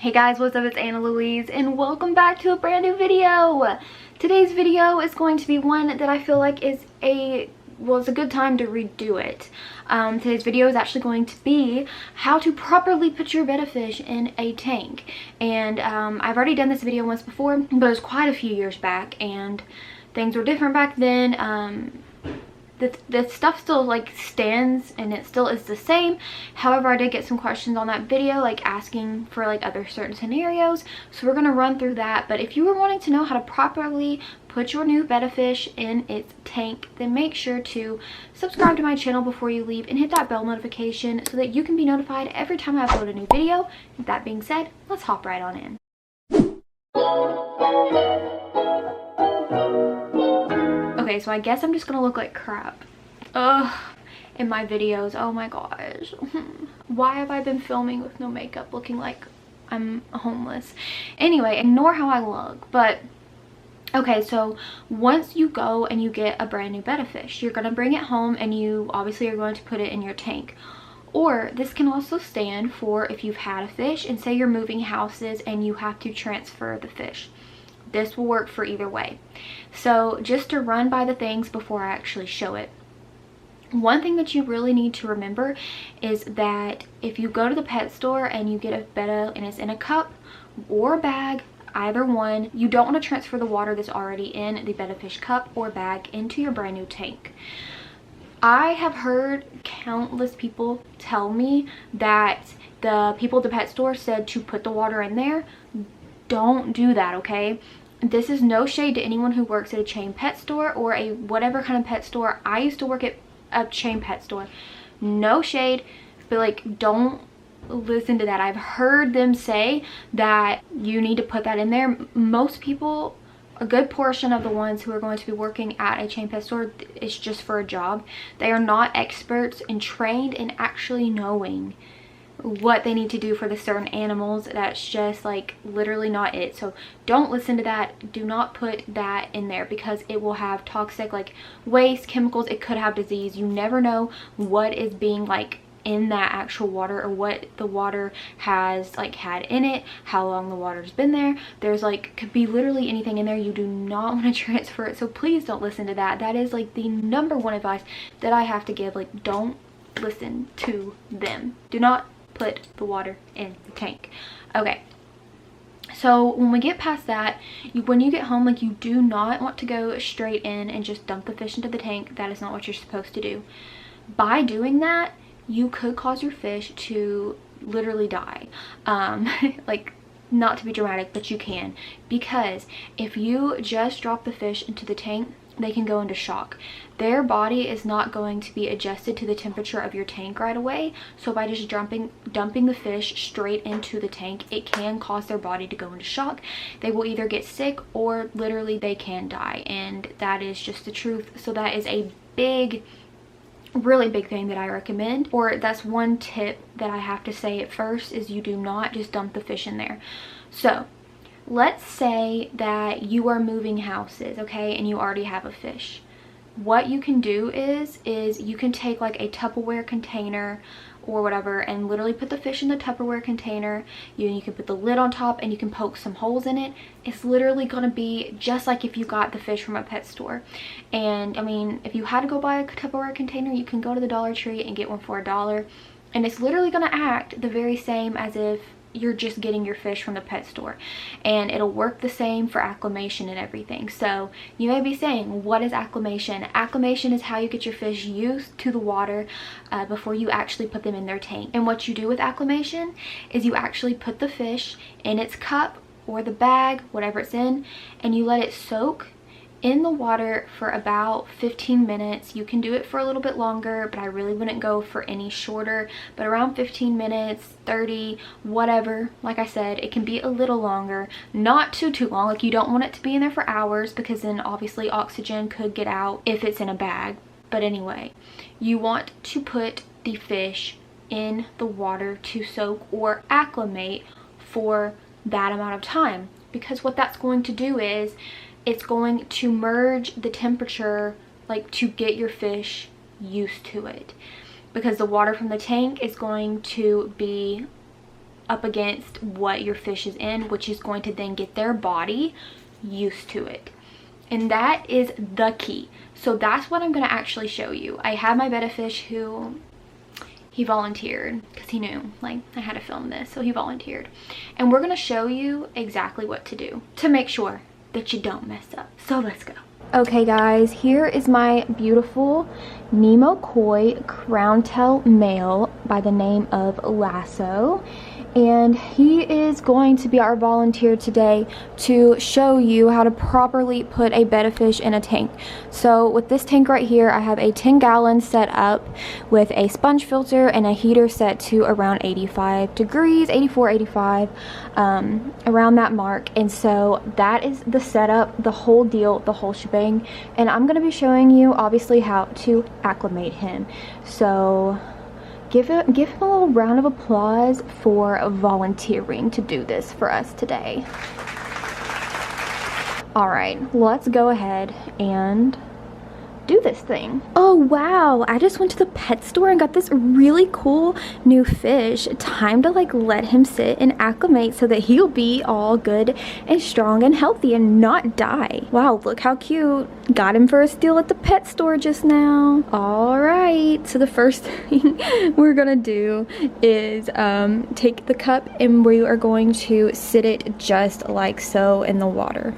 Hey guys, what's up? It's Anna-Louise and welcome back to a brand new video. Today's video is going to be one that I feel like is it's a good time to redo it. Today's video is actually going to be how to properly put your betta fish in a tank. And I've already done this video once before, but it was quite a few years back and things were different back then. The stuff still like stands and it still is the same. However, I did get some questions on that video like asking for like other certain scenarios, so we're gonna run through that. But if you were wanting to know how to properly put your new betta fish in its tank, then make sure to subscribe to my channel before you leave and hit that bell notification so that you can be notified every time I upload a new video. With that being said, let's hop right on in. Okay, so I guess I'm just gonna look like crap in my videos. Oh my gosh. Why have I been filming with no makeup looking like I'm homeless? Anyway, ignore how I look. But okay, so once you go and you get a brand new betta fish, you're gonna bring it home and you obviously are going to put it in your tank. Or this can also stand for if you've had a fish and say you're moving houses and you have to transfer the fish. This will work for either way. So just to run by the things before I actually show it. One thing that you really need to remember is that if you go to the pet store and you get a betta and it's in a cup or a bag, either one, you don't want to transfer the water that's already in the betta fish cup or bag into your brand new tank. I have heard countless people tell me that the people at the pet store said to put the water in there. Don't do that, okay? This is no shade to anyone who works at a chain pet store or a whatever kind of pet store. I used to work at a chain pet store. No shade, but like don't listen to that. I've heard them say that you need to put that in there. Most people, a good portion of the ones who are going to be working at a chain pet store, it's just for a job. They are not experts and trained in actually knowing what they need to do for the certain animals. That's just like literally not it. So don't listen to that. Do not put that in there because it will have toxic like waste, chemicals. It could have disease. You never know what is being like in that actual water or what the water has like had in it, how long the water's been there. There's like could be literally anything in there. You do not want to transfer it, so please don't listen to that. That is like the number one advice that I have to give. Like don't listen to them. Do not put the water in the tank. Okay, so when we get past that, when you get home, like you do not want to go straight in and just dump the fish into the tank. That is not what you're supposed to do. By doing that, you could cause your fish to literally die. Like, not to be dramatic, but you can, because if you just drop the fish into the tank, they can go into shock. Their body is not going to be adjusted to the temperature of your tank right away. So by just dumping the fish straight into the tank, it can cause their body to go into shock. They will either get sick or literally they can die, and that is just the truth. So that is a really big thing that I recommend, or that's one tip that I have to say at first, is you do not just dump the fish in there. So let's say that you are moving houses, okay, and you already have a fish. What you can do is you can take like a Tupperware container or whatever and literally put the fish in the Tupperware container. You can put the lid on top and you can poke some holes in it. It's literally going to be just like if you got the fish from a pet store. And I mean, if you had to go buy a Tupperware container, you can go to the Dollar Tree and get one for $1. And it's literally going to act the very same as if you're just getting your fish from the pet store, and it'll work the same for acclimation and everything. So you may be saying, what is acclimation? Acclimation is how you get your fish used to the water before you actually put them in their tank. And what you do with acclimation is you actually put the fish in its cup or the bag, whatever it's in, and you let it soak in the water for about 15 minutes. You can do it for a little bit longer, but I really wouldn't go for any shorter, but around 15 minutes, 30, whatever. Like I said, it can be a little longer, not too long. Like you don't want it to be in there for hours because then obviously oxygen could get out if it's in a bag. But anyway, you want to put the fish in the water to soak or acclimate for that amount of time, because what that's going to do is it's going to merge the temperature, like to get your fish used to it, because the water from the tank is going to be up against what your fish is in, which is going to then get their body used to it. And that is the key. So that's what I'm going to actually show you. I have my betta fish who, he volunteered because he knew like I had to film this, so he volunteered. And we're going to show you exactly what to do to make sure that you don't mess up. So let's go. Okay guys, here is my beautiful Nemo Koi crown tail male by the name of Lasso, and he is going to be our volunteer today to show you how to properly put a betta fish in a tank. So with this tank right here, I have a 10-gallon set up with a sponge filter and a heater set to around 85 degrees, 84, 85, around that mark. And so that is the setup, the whole deal, the whole shebang. And I'm going to be showing you obviously how to acclimate him. So give him a little round of applause for volunteering to do this for us today. All right, let's go ahead and do this thing. Oh wow, I just went to the pet store and got this really cool new fish. Time to like let him sit and acclimate so that he'll be all good and strong and healthy and not die. Wow, look how cute. Got him for a steal at the pet store just now. All right, so the first thing we're gonna do is take the cup and we are going to sit it just like so in the water.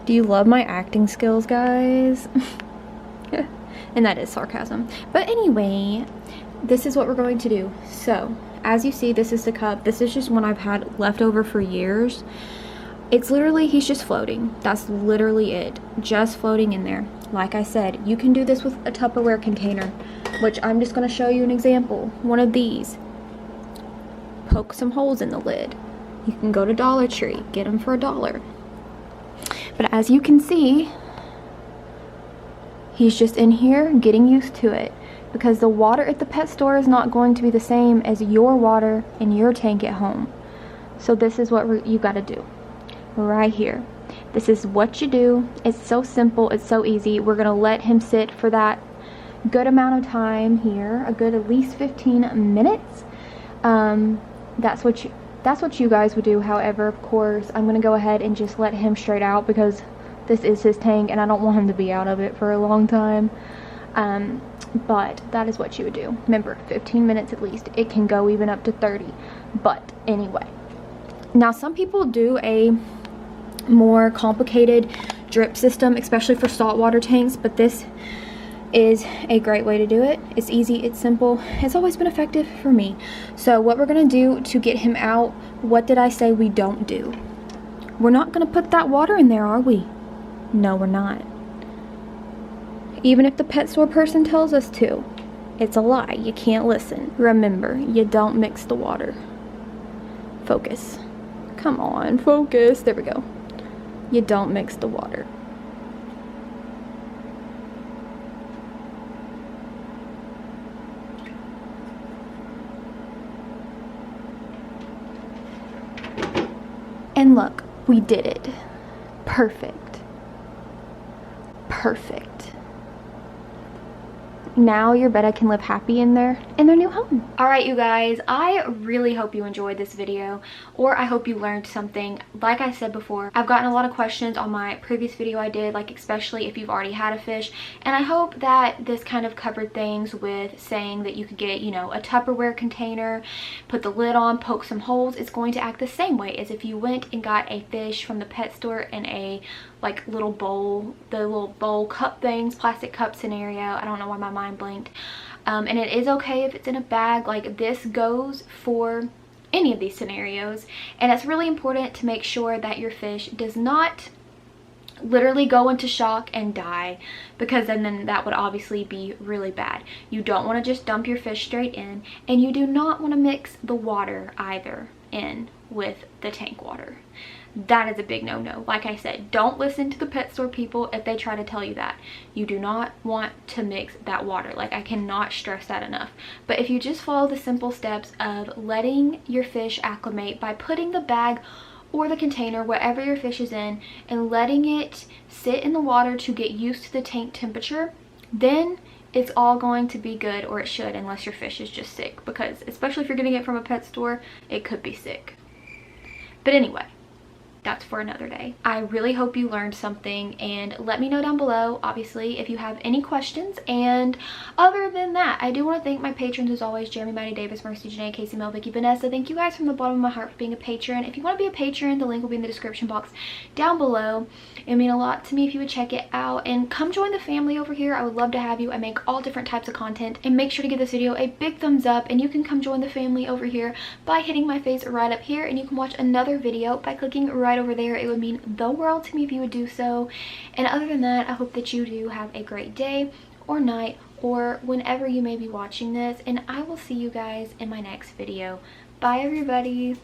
Do you love my acting skills, guys? And that is sarcasm. But anyway, this is what we're going to do. So, as you see, this is the cup. This is just one I've had left over for years. It's literally, he's just floating. That's literally it. Just floating in there. Like I said, you can do this with a Tupperware container, which I'm just going to show you an example. One of these. Poke some holes in the lid. You can go to Dollar Tree, get them for $1. But as you can see, he's just in here getting used to it, because the water at the pet store is not going to be the same as your water in your tank at home. So this is what you got to do right here. This is what you do. It's so simple. It's so easy. We're going to let him sit for that good amount of time here, a good at least 15 minutes. That's what you guys would do. However, of course, I'm going to go ahead and just let him straight out because this is his tank and I don't want him to be out of it for a long time. But that is what you would do. Remember, 15 minutes at least. It can go even up to 30. But anyway. Now, some people do a more complicated drip system, especially for saltwater tanks, but this is a great way to do it. It's easy, it's simple, it's always been effective for me. So what we're gonna do to get him out, what did I say we don't do? We're not gonna put that water in there, are we? No, we're not. Even if the pet store person tells us to, it's a lie. You can't listen. Remember, you don't mix the water. Focus. Come on, focus. There we go. You don't mix the water. And look, we did it. Perfect. Perfect. Now your Betta can live happy in their new home. All right, you guys, I really hope you enjoyed this video, or I hope you learned something. Like I said before, I've gotten a lot of questions on my previous video I did, like especially if you've already had a fish, and I hope that this kind of covered things with saying that you could get, you know, a Tupperware container, put the lid on, poke some holes. It's going to act the same way as if you went and got a fish from the pet store in a like little bowl, the little bowl cup things, plastic cup scenario. I don't know why my mind blanked. And it is okay if it's in a bag. Like, this goes for any of these scenarios, and it's really important to make sure that your fish does not literally go into shock and die, because then that would obviously be really bad. You don't want to just dump your fish straight in, and you do not want to mix the water either in with the tank water. That is a big no-no. Like I said, don't listen to the pet store people if they try to tell you that. You do not want to mix that water. Like, I cannot stress that enough. But if you just follow the simple steps of letting your fish acclimate by putting the bag or the container, whatever your fish is in, and letting it sit in the water to get used to the tank temperature, then it's all going to be good, or it should, unless your fish is just sick, because especially if you're getting it from a pet store, it could be sick. But anyway, that's for another day. I really hope you learned something, and let me know down below, obviously, if you have any questions. And other than that, I do want to thank my patrons as always: Jeremy, Maddie, Davis, Mercy, Janae, Casey, Mel, Vicky, Vanessa. Thank you guys from the bottom of my heart for being a patron. If you want to be a patron, the link will be in the description box down below. It would mean a lot to me if you would check it out, and come join the family over here. I would love to have you. I make all different types of content, and make sure to give this video a big thumbs up, and you can come join the family over here by hitting my face right up here, and you can watch another video by clicking right over there. It would mean the world to me if you would do so. And other than that, I hope that you do have a great day or night or whenever you may be watching this, and I will see you guys in my next video. Bye everybody.